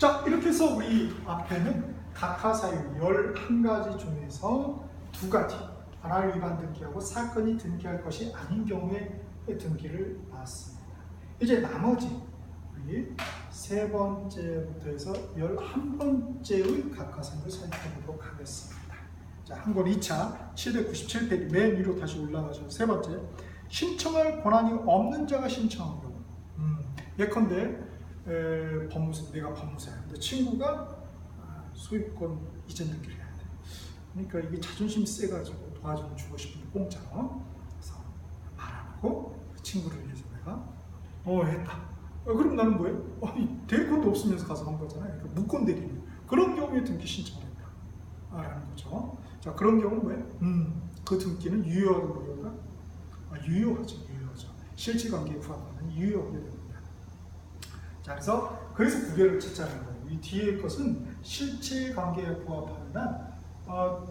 자, 이렇게 해서 우리 앞에는 각하사유 11가지 중에서 2가지 관할 위반 등기하고 사건이 등기할 것이 아닌 경우에 등기를 봤습니다. 이제 나머지 우리 3번째부터 해서 11번째의 각하사유를 살펴보도록 하겠습니다. 자, 한 권 2차 797페이지 맨 위로 다시 올라가서 3번째, 신청할 권한이 없는 자가 신청한 경우. 예컨대 법무사, 내가 법무사야. 근데 친구가 소유권 이전 등기를 해야 돼. 그러니까 이게 자존심이 세가지고 도와주면 주고 싶은데 공짜로. 그래서 말 안 하고 그 친구를 위해서 내가 했다. 그럼 나는 뭐예요? 될 것도 없으면서 가서 한 거잖아요. 그러니까 무권 대리인. 그런 경우에 등기 신청을 했다. 라는 거죠. 자, 그런 경우는 뭐예요? 그 등기는 유효하다, 무효하다? 유효하죠. 실질관계에 부합하는 유효하게 됩니다. 자, 그래서 구별을 찾자는 거예요. 이 뒤에 것은 실질관계에 부합하는 한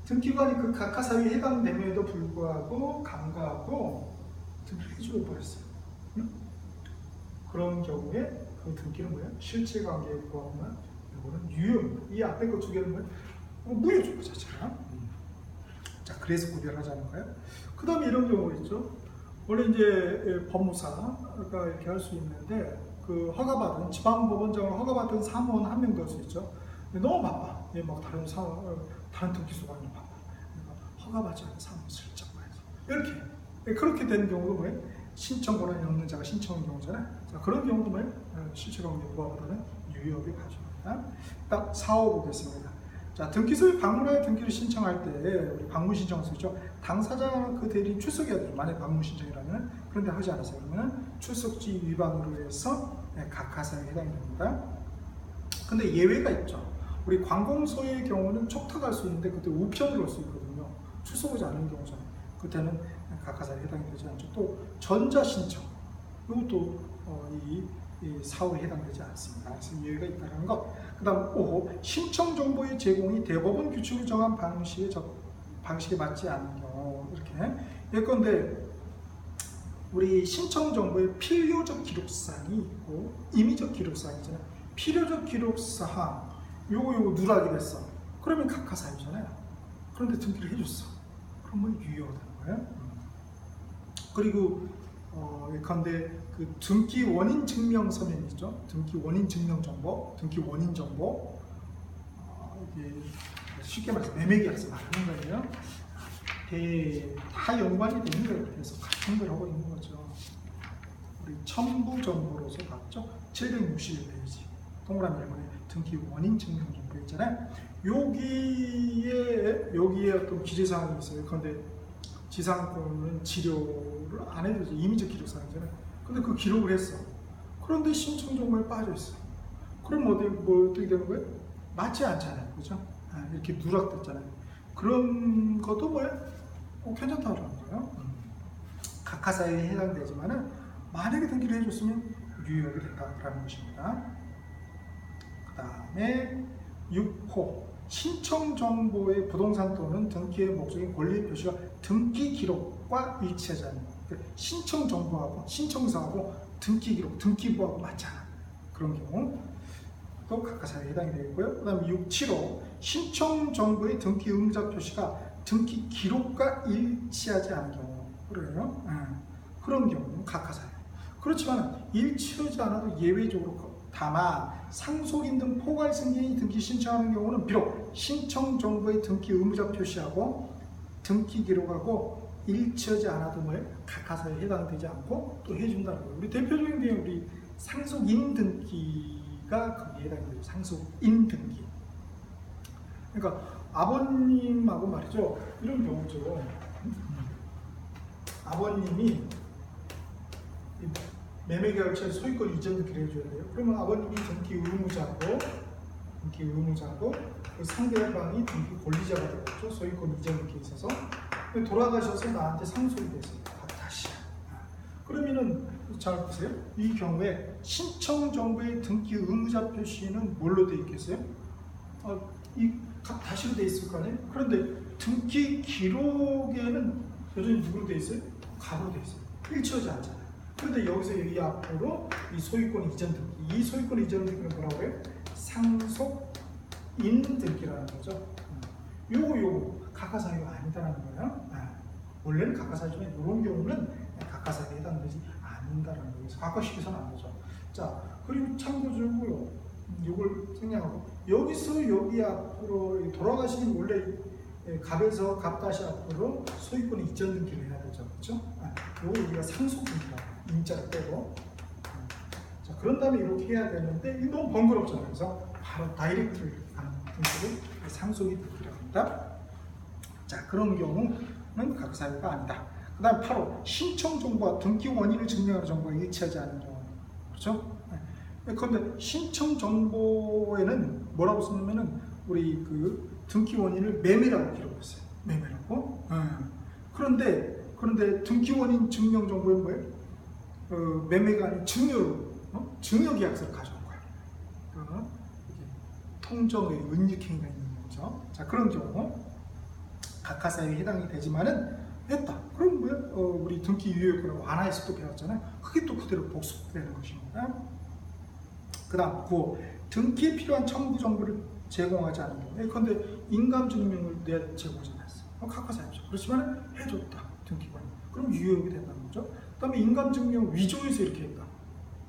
등기관이 그 각하사유에 해당됨에도 불구하고 간과하고 등기를 해줘 버렸어요. 그런 경우에 그 등기는 뭐예요? 실질관계에 부합하는, 이거는 유효입니다. 이 앞에 그 2개는 뭐예요? 무효죠, 그 자체가. 자, 그래서 구별하자는 거예요. 그 다음에 이런 경우가 있죠. 원래 이제 법무사가 이렇게 할 수 있는데, 그 허가받은, 지방법원장으로 허가받은 사무원 1명 될 수 있죠. 근데 너무 바빠. 막 다른 등기 수반이 바빠. 그러니까 허가받지 않은 사무원 슬쩍 가야지. 이렇게. 그렇게 되는 경우도 뭐예요? 신청 권한이 없는 자가 신청한 경우잖아요. 자, 그런 경우도 뭐예요? 실체관계에 부합하다는 유효하게 봐줍니다. 딱 4, 5 보겠습니다. 자, 등기소에 방문하여 등기를 신청할 때 우리 방문 신청을 쓰죠. 당사자 그 대리인 출석해야 되죠. 만약 방문 신청이라면. 그런데 하지 않았어요. 그러면 출석지 위반으로 해서 각하사유에 해당이 됩니다. 근데 예외가 있죠. 우리 관공서의 경우는 촉탁할 수 있는데 그때 우편으로 올 수 있거든요. 출석하지 않은 경우잖아요. 그때는 각하사유에 해당이 되지 않죠. 또 전자신청, 이것도 이 사후에 해당되지 않습니다. 그래서 예외가 있다는 것. 그 다음 5, 신청 정보의 제공이 대법원 규칙을 정한 방식에 맞지 않는 경우. 이렇게. 예컨대 우리 신청 정보에 필요적 기록사항이 있고 임의적 기록사항이 있잖아요. 필요적 기록사항 요거 누락이 됐어. 그러면 각하사유잖아요. 그런데 등기를 해줬어. 그러면 유효하다는 거예요. 그리고 예컨대 그 등기 원인 증명 서면이 있죠. 등기 원인 증명 정보, 등기 원인 정보. 이게 쉽게 말해서 매매계약서 말하는 거예요. 다 연관이 되는 거예요. 그래서 같은 걸 하고 있는 거죠. 우리 첨부 정보로서 봤죠. 761페이지. 동그라미 1번에 등기 원인 증명 정보 있잖아요. 여기에 어떤 기재사항이 있어요. 그런데 지상권은 치료를 안 해도 되죠. 임의적 기록사항이잖아요. 근데 그 기록을 했어. 그런데 신청 정보에 빠져 있어. 그럼 어떻게 되는 거예요? 맞지 않잖아요. 그죠? 이렇게 누락됐잖아요. 그런 것도 뭐예요? 괜찮다고 하는 거예요. 각하사유에 해당되지만은 만약에 등기를 해줬으면 유효하게 된다라는 것입니다. 그 다음에 6호 신청 정보의 부동산 또는 등기의 목적인 권리 표시가 등기 기록과 일치하지 않는, 신청 정보하고 신청서하고 등기 기록, 등기부하고 맞잖아. 그런 경우도 각하사유에 해당이 되겠고요. 그 다음에 6, 7호 신청 정보의 등기 의무자 표시가 등기 기록과 일치하지 않은 경우. 그래요. 그런 경우는 각하사유. 그렇지만 일치하지 않아도 예외적으로, 다만 상속인 등 포괄 승계인이 등기 신청하는 경우는 비록 신청 정보의 등기 의무자 표시하고 등기 기록하고 일치하지 않아도 각하사유에 해당되지 않고 또 해준다는 거예요. 우리 대표적인 게 우리 상속인 등기가 거기에 해당이 되죠. 상속인 등기. 그러니까 아버님하고 말이죠. 이런 경우죠. 아버님이 매매계약처에 소유권 이전 등기를 해줘야 돼요. 그러면 아버님이 등기 의무자고 그 상대방이 등기 권리자가 되겠죠. 소유권 이전 등기에 있어서. 돌아가셔서 나한테 상속이 됐어요. 다시야. 그러면은 잘 보세요. 이 경우에 신청 정보의 등기 의무자 표시는 뭘로 되어 있겠어요? 이 다시로 되어 있을 거 아니에요? 그런데 등기 기록에는 여전히 누구로 되어 있어요? 갑으로 되어 있어요. 일치하지 않잖아요. 그런데 여기서 이 앞으로 이 소유권 이전 등기, 이 소유권 이전 등기는 뭐라고 해요? 상속인 등기라는 거죠. 요거 각하사유가 아니다라는 거예요. 원래는 각하사유지만 이런 경우는 각하사유에 해당되지 않는다라는 거예요. 각하시켜서는 안 되죠. 자, 그리고 참고적으로요. 이걸 생략하고 여기서 여기 앞으로 돌아가시는 원래 갑에서 갑다시 앞으로 소유권 이전 등기를 해야 되죠. 그렇죠? 요거 우리가 상속 등기라 인자를 빼고 자, 그런 다음에 이렇게 해야 되는데 이거 너무 번거롭잖아요. 그래서 바로 다이렉트를 하는 등기를 상속이 등기라고 합니다. 자, 그런 경우는 각사유가 아니다. 그 다음 8호 신청 정보와 등기 원인을 증명하는 정보가 일치하지 않은 경우. 그렇죠? 그런데 신청 정보에는 뭐라고 쓰냐면은 우리 그 등기 원인을 매매라고 기록했어요. 매매라고. 그런데 등기 원인 증명 정보는 뭐예요? 매매가 아닌 증여 계약서를 가져온 거예요. 통정의 은닉행위가 있는 거죠. 자, 그런 경우 각하사유에 해당이 되지만은 했다. 그럼 뭐예요? 우리 등기 유효권을 완화해서 또 배웠잖아요. 그게 또 그대로 복속되는 것입니다. 그 다음 9호 등기에 필요한 첨부 정보를 제공하지 않은 경우. 그런데 인감증명을 내가 제공하지 않았어. 각하사유죠. 그렇지만 해줬다. 등기관이. 그럼 유효하게 된다는 거죠. 그 다음에 인감증명 위조해서 이렇게 했다.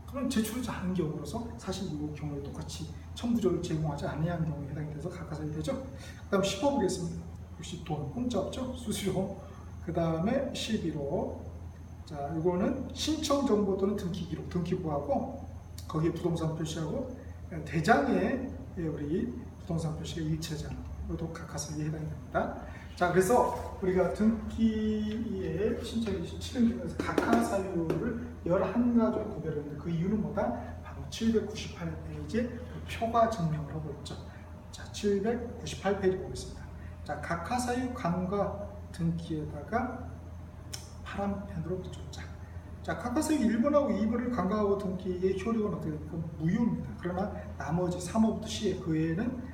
그럼 제출하지 않은 경우로서 사실 이 경우에 똑같이 첨부적으로 제공하지 않은 경우에 해당이 돼서 각하사유 되죠. 그 다음 10호 보겠습니다. 역시 돈 공짜 없죠. 수수료. 그 다음에 11호. 자, 이거는 신청 정보 또는 등기 기록, 등기부하고 거기에 부동산 표시하고 대장에 우리 부동산 표시가 일치하지 않는 것도 각하사유에 해당이 됩니다. 자, 그래서 우리가 등기에 신청이 치는 각하사유를 11가지로 구별했는데 그 이유는 뭐다? 바로 798페이지에 표가 증명을 하고 있죠. 자, 798페이지 보겠습니다. 자, 각하사유 간과 등기에다가 파란펜으로 붙였자. 자, 각하사유 1번하고 2번을 간과하고 등기의 효력은 어떻게 됩니까? 무효입니다. 그러나 나머지 3호부터 10회 그 외에는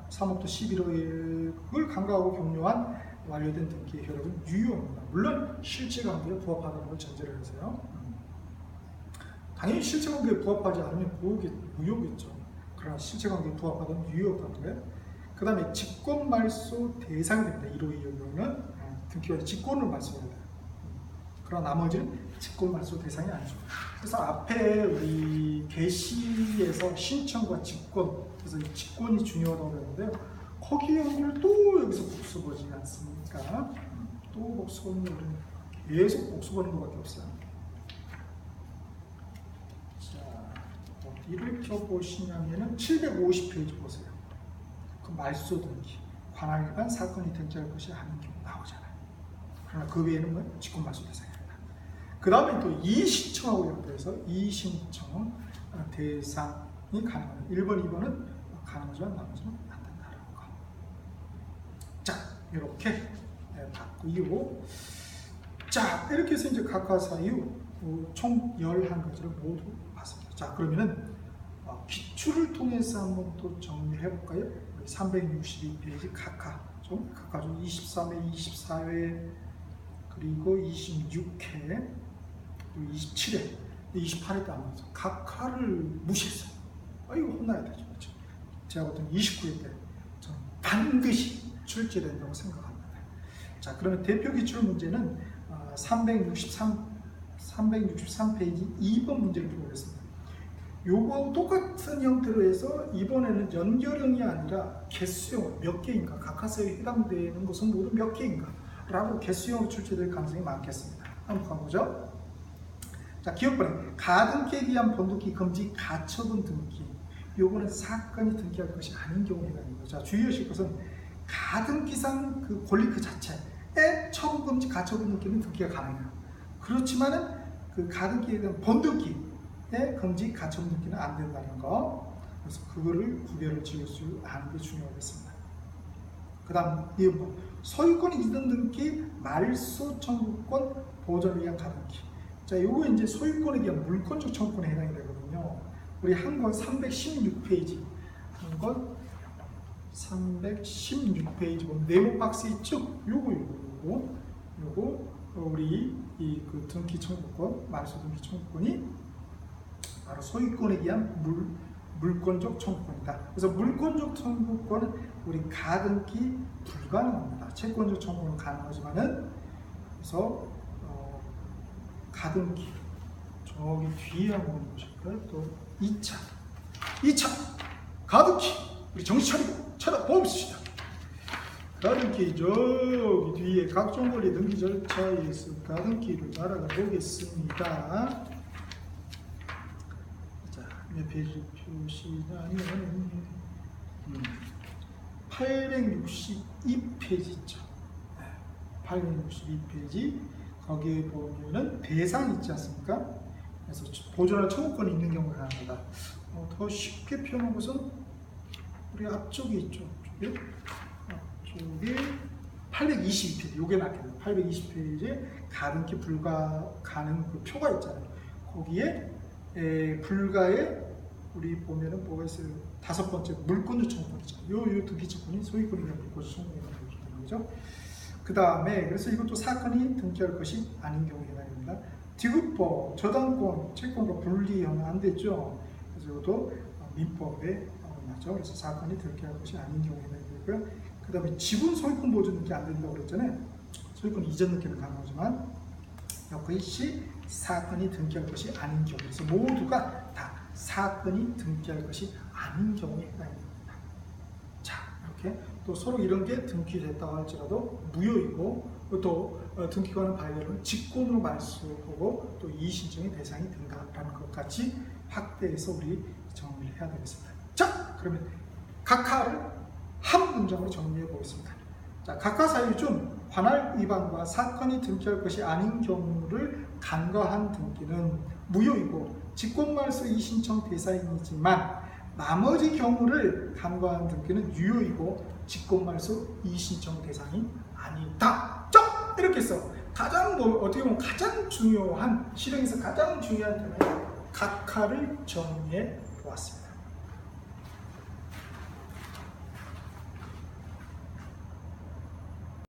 3호부터 11호를 간과하고 격려한 완료된 등기의 효력은 유효입니다. 물론 실체관계에 부합하다는 걸 전제로 해서요. 당연히 실체관계에 부합하지 않으면 무효겠죠. 그러나 실체관계에 부합하다면 유효하다고요. 그 다음에 직권 말소 대상이 됩니다. 1호, 2호 경우는 등기관이 직권을 말소해야 돼요. 그러나 나머지는 직권 말소 대상이 아니죠. 그래서 앞에 우리 개시에서 신청과 직권, 그래서 이 직권이 중요하다고 그랬는데요. 거기 연구를 또 여기서 복수보지 않습니까? 또 복수보는 게 계속 복수보는 것밖에 없어요. 자, 어디를 펴보시냐면은 750페이지 보세요. 그 말소 등기, 관할 위반 사건이 등장할 것이 아닌 경우 나오잖아요. 그러나 그 외에는 뭐 직권 말소 대상이 아니다. 그 다음에 또 이신청하고 연결해서 이신청 대상이 가능합니다. 1번, 2번은 가능하지만 나머지는 안 된다는 거. 자, 이렇게 바꾸고, 자, 이렇게 해서 이제 각하사유 총 11가지를 모두 봤습니다. 자, 그러면은 기출을 통해서 한번 또 정리해 볼까요? 362페이지 각하 중 23회, 24회, 그리고 26회, 그리고 27회, 28회 때 안 나왔어요. 각하를 무시했어요. 이거 혼나야 되죠. 그렇죠? 제가 볼 때는 29회 때 저는 반드시 출제된다고 생각합니다. 자, 그러면 대표 기출 문제는 363페이지 2번 문제를 보겠습니다. 요거하고 똑같은 형태로 해서 이번에는 연결형이 아니라 개수형 몇 개인가, 각하사유에 해당되는 것은 모두 몇 개인가 라고 개수형으로 출제될 가능성이 많겠습니다. 한번 가보죠. 자, 기억번호 가등기에 대한 본등기 금지 가처분 등기, 요거는 사건이 등기할 것이 아닌 경우에 해당합니다. 자, 주의하실 것은 가등기상 그 권리 그 자체에 처분 금지 가처분 등기는 등기가 가능해요. 그렇지만은 그 가등기에 대한 본등기 금지 가처분 등기는 안 된다는 거. 그래서 그거를 구별을 지을 수 아는 게 중요하겠습니다. 그 다음 2번 소유권 이전 등기 말소 청구권 보전을 위한 가등기. 자, 요거 이제 소유권에 대한 물권적 청구권에 해당이 되거든요. 우리 한 건 316페이지, 한 건 316페이지 네모 박스 있죠? 요거 우리 이 그 등기 청구권, 말소 등기 청구권이 바로 소유권에 의한 물권적 청구권이다. 그래서 물권적 청구권은 우리 가등기 불가능합니다. 채권적 청구는 가능하지만은 그래서 가등기 저기 뒤에 한번 보실까요? 또 2차 가등기 우리 정신 차리고 찾아봅시다. 가등기 저기 뒤에 각종 권리 등기 절차에서 가등기를 알아가 보겠습니다. 자, 몇 페이지 표시가 아니면 862페이지죠. 862페이지 거기에 보면은 대상 있지 않습니까? 그래서 보존할 청구권이 있는 경우가 가능하다. 더 쉽게 표현한 것은 우리 앞쪽에 있죠. 앞쪽에 822페이지, 요게 낫겠네요. 820페이지에 가등기 불가 가능 그 표가 있잖아요. 거기에 불가에 우리 보면은 뭐가 있어요? 5번째 물권적 청구권이죠. 요 등기 청구권이 소유권이나 물권적 청구권이라고 되는 거죠. 그 다음에 그래서 이것도 사건이 등기할 것이 아닌 경우에 해당됩니다. 디귿법, 저당권, 채권과 분리하면 안 되죠. 그래서 이것도 민법에 어긋나죠. 그래서 사건이 등기할 것이 아닌 경우에 해당되고요. 그 다음에 지분 소유권 보존 등기 안 된다고 그랬잖아요. 소유권 이전 등기는 가능하지만 역시 사건이 등기할 것이 아닌 경우, 그래서 모두가 다 사건이 등기할 것이 아닌 경우에 해당됩니다. 자, 이렇게 또 서로 이런 게 등기됐다고 할지라도 무효이고 또 등기관의 반려는 직권으로 말소하고 또 이의신청의 대상이 된다라는 것까지 확대해서 우리 정리를 해야 되겠습니다. 자, 그러면 각하를 한 문장으로 정리해 보겠습니다. 자, 각하 사유 중 관할 위반과 사건이 등기할 것이 아닌 경우를 간과한 등기는 무효이고 직권말소 이의신청 대상이지만 나머지 경우를 간과한 등기는 유효이고 직권말소 이의신청 대상이 아니다. 자, 이렇게 해서 가장 어떻게 보면 가장 중요한 실행에서 가장 중요한 점은 각하를 정리해 보았습니다.